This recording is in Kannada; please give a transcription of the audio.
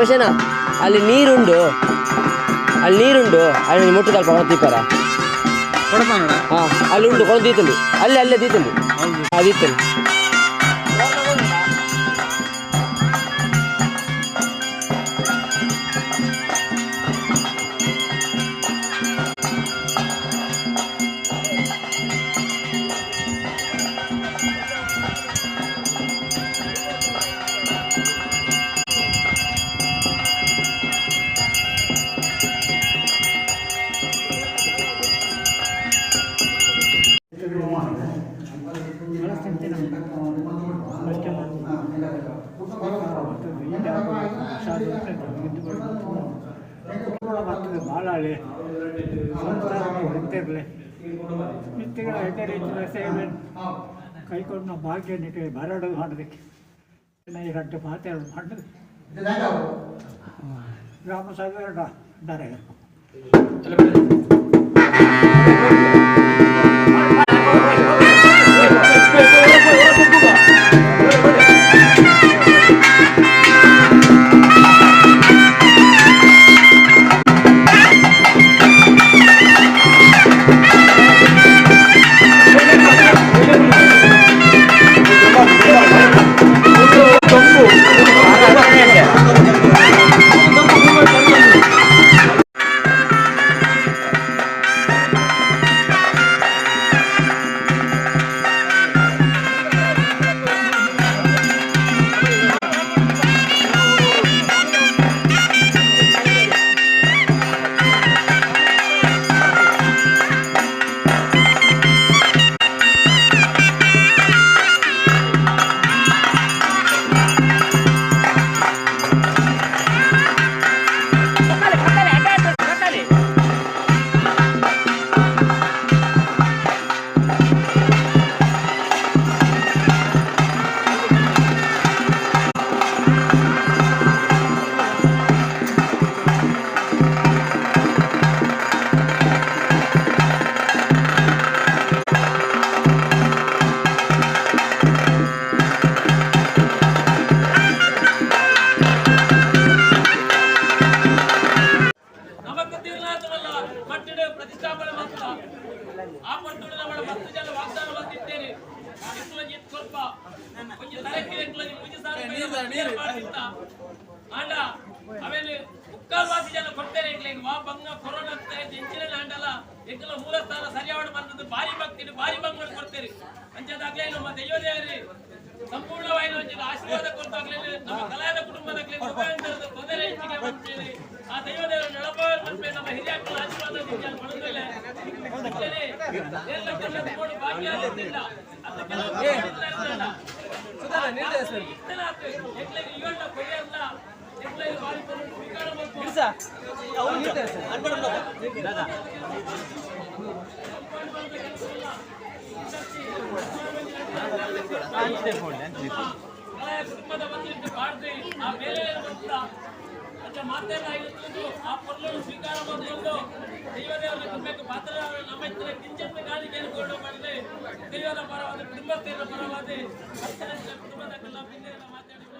ರಮೇಶನ ಅಲ್ಲಿ ನೀರುಂಡು ಅಲ್ಲಿ ಮುಟ್ಟು ತಲ್ಪ ತೀಪಾರ ಹಾಂ ಅಲ್ಲಿ ಉಂಟು ಕೊಂಡು ದೀತಂಡು ಅಲ್ಲೇ ದೀತಂಡು ದೀತಂಡು ಬಾಳಾಳೆ ಸಂಸಾರಕ್ಕೆ ನಿತ್ಯಗಳ ಹೆದರಿದ ಸೇವೆ ಕೈಕೊಂಡು ನಾವು ಭಾಗ್ಯ ನಿಟ್ಟಿಗೆ ಬರಡು ಮಾಡೋದಕ್ಕೆ ಗಂಟೆ ಮಾತಾಡೋದು ಮಾಡೋದು ಗ್ರಾಮ ಸಭೆ ದಾರೆ ಮೂಲಸ್ಥಾನ ಸರಿಯಾದ ಬಂದದ್ದು ಭಾರಿ ಭಕ್ತಿ ಭಾರಿ ಬಂಗಳು ಕೊಡ್ತೀರಿ ಅಂಚದಾಗ್ಲೇ ನಮ್ಮ ದೈವದೇವರಿ ಸಂಪೂರ್ಣವಾಗಿ ಆಶೀರ್ವಾದ ಕೊಡ್ತಾಗ್ಲೇ ನಮ್ಮ ಕಲಾವಿದ ಕುಟುಂಬದಾಗ್ಲೇ ತೊಂದರೆ ಹೆಚ್ಚಿಗೆ ಮಾಡ್ತೀರಿ ಆ ದೈವದೇವರ ನಡಪಾವರ್ ಮತ್ತೆ ನಮ್ಮ ಹಿರಿಯಕ್ಕಳ ಆಶೀರ್ವಾದ ಪಡೆದಲ್ಲೇ ಭಾಗ್ಯ ಆಗಿಲ್ಲ ಅಂತ ಕುಟುಂಬದ ಬಂದಿದ್ದು ಬಾಡ್ರಿ ಆ ಬೇರೆ ಅಂತ ಮಾತೇನಾಗಿತ್ತು ಆ ಪೊರ್ಲು ಸ್ವೀಕಾರ ಮಾಡಿಕೊಂಡು ದೈವದೇವರ ಕುಟುಂಬಕ್ಕೆ ಪಾತ್ರ ನಮ್ಮ ಕಿಂಚಿತ್ ಕಾಣಿಕೆಯನ್ನು ಕೊಂಡು ಮಾಡಿದೆ ದೈವದ ಪರವಾದ ಕುಟುಂಬಸ್ಥರ ಪರವಾದ ಕುಟುಂಬದ ಮಾತಾಡಿ